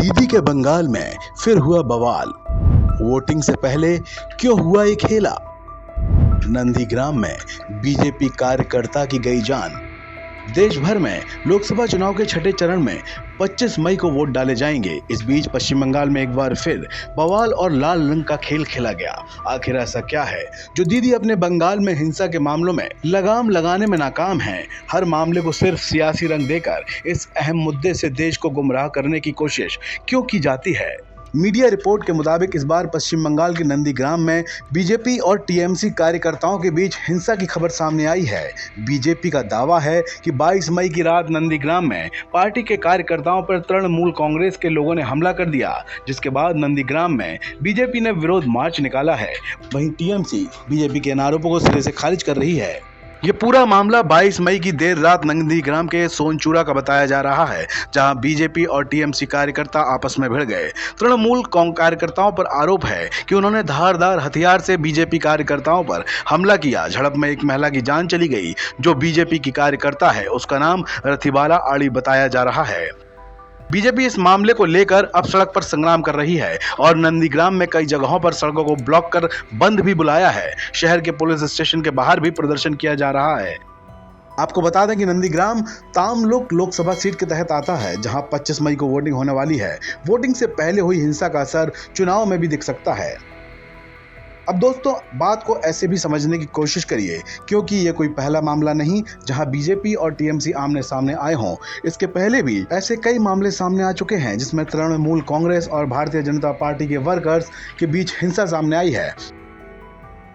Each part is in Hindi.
दीदी के बंगाल में फिर हुआ बवाल। वोटिंग से पहले क्यों हुआ ये खेला? नंदीग्राम में बीजेपी कार्यकर्ता की गई जान। देश भर में लोकसभा चुनाव के छठे चरण में 25 मई को वोट डाले जाएंगे। इस बीच पश्चिम बंगाल में एक बार फिर बवाल और लाल रंग का खेल खेला गया। आखिर ऐसा क्या है जो दीदी अपने बंगाल में हिंसा के मामलों में लगाम लगाने में नाकाम हैं? हर मामले को सिर्फ सियासी रंग देकर इस अहम मुद्दे से देश को गुमराह करने की कोशिश क्यों की जाती है? मीडिया रिपोर्ट के मुताबिक इस बार पश्चिम बंगाल के नंदीग्राम में बीजेपी और टीएमसी कार्यकर्ताओं के बीच हिंसा की खबर सामने आई है। बीजेपी का दावा है कि 22 मई की रात नंदीग्राम में पार्टी के कार्यकर्ताओं पर तृणमूल कांग्रेस के लोगों ने हमला कर दिया, जिसके बाद नंदीग्राम में बीजेपी ने विरोध मार्च निकाला है। वहीं टीएमसी बीजेपी के इन आरोपों को सिरे से खारिज कर रही है। ये पूरा मामला 22 मई की देर रात नंदीग्राम के सोनचूड़ा का बताया जा रहा है, जहां बीजेपी और टीएमसी कार्यकर्ता आपस में भिड़ गए। तृणमूल कार्यकर्ताओं पर आरोप है कि उन्होंने धारदार हथियार से बीजेपी कार्यकर्ताओं पर हमला किया। झड़प में एक महिला की जान चली गई। जो बीजेपी की कार्यकर्ता है, उसका नाम रथिबाला आड़ी बताया जा रहा है। बीजेपी इस मामले को लेकर अब सड़क पर संग्राम कर रही है और नंदीग्राम में कई जगहों पर सड़कों को ब्लॉक कर बंद भी बुलाया है। शहर के पुलिस स्टेशन के बाहर भी प्रदर्शन किया जा रहा है। आपको बता दें कि नंदीग्राम तामलुक लोकसभा सीट के तहत आता है, जहां 25 मई को वोटिंग होने वाली है। वोटिंग से पहले हुई हिंसा का असर चुनाव में भी दिख सकता है। अब दोस्तों, बात को ऐसे भी समझने की कोशिश करिए, क्योंकि ये कोई पहला मामला नहीं जहां बीजेपी और टीएमसी आमने सामने आए हों। इसके पहले भी ऐसे कई मामले सामने आ चुके हैं, जिसमें तृणमूल कांग्रेस और भारतीय जनता पार्टी के वर्कर्स के बीच हिंसा सामने आई है।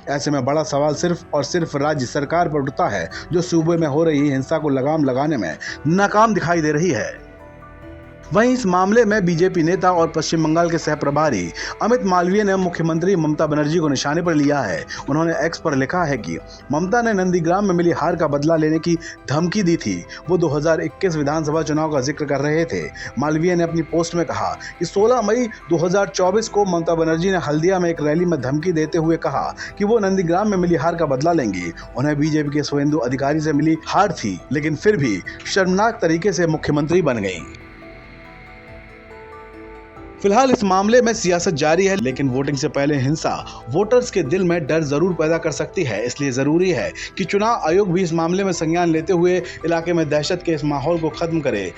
ऐसे में बड़ा सवाल सिर्फ और सिर्फ राज्य सरकार पर उठता है, जो सूबे में हो रही हिंसा को लगाम लगाने में नाकाम दिखाई दे रही है। वहीं इस मामले में बीजेपी नेता और पश्चिम बंगाल के सहप्रभारी अमित मालवीय ने मुख्यमंत्री ममता बनर्जी को निशाने पर लिया है। उन्होंने एक्स पर लिखा है कि ममता ने नंदीग्राम में मिली हार का बदला लेने की धमकी दी थी। वो 2021 विधानसभा चुनाव का जिक्र कर रहे थे। मालवीय ने अपनी पोस्ट में कहा कि 16 मई 2024 को ममता बनर्जी ने हल्दिया में एक रैली में धमकी देते हुए कहा कि वो नंदीग्राम में मिली हार का बदला लेंगी। उन्हें बीजेपी के शुभेंदु अधिकारी से मिली हार थी, लेकिन फिर भी शर्मनाक तरीके से मुख्यमंत्री बन गई। फिलहाल इस मामले में सियासत जारी है, लेकिन वोटिंग से पहले हिंसा वोटर्स के दिल में डर जरूर पैदा कर सकती है। इसलिए जरूरी है कि चुनाव आयोग भी इस मामले में संज्ञान लेते हुए इलाके में दहशत के इस माहौल को खत्म करे,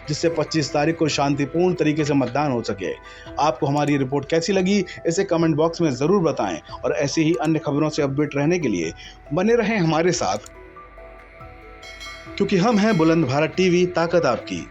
जिससे 25 तारीख को शांतिपूर्ण तरीके से मतदान हो सके। आपको हमारी रिपोर्ट कैसी लगी, इसे कमेंट बॉक्स में जरूर बताएं और ऐसी ही अन्य खबरों से अपडेट रहने के लिए बने रहें हमारे साथ, क्योंकि हम हैं बुलंद भारत टीवी, ताकत आपकी।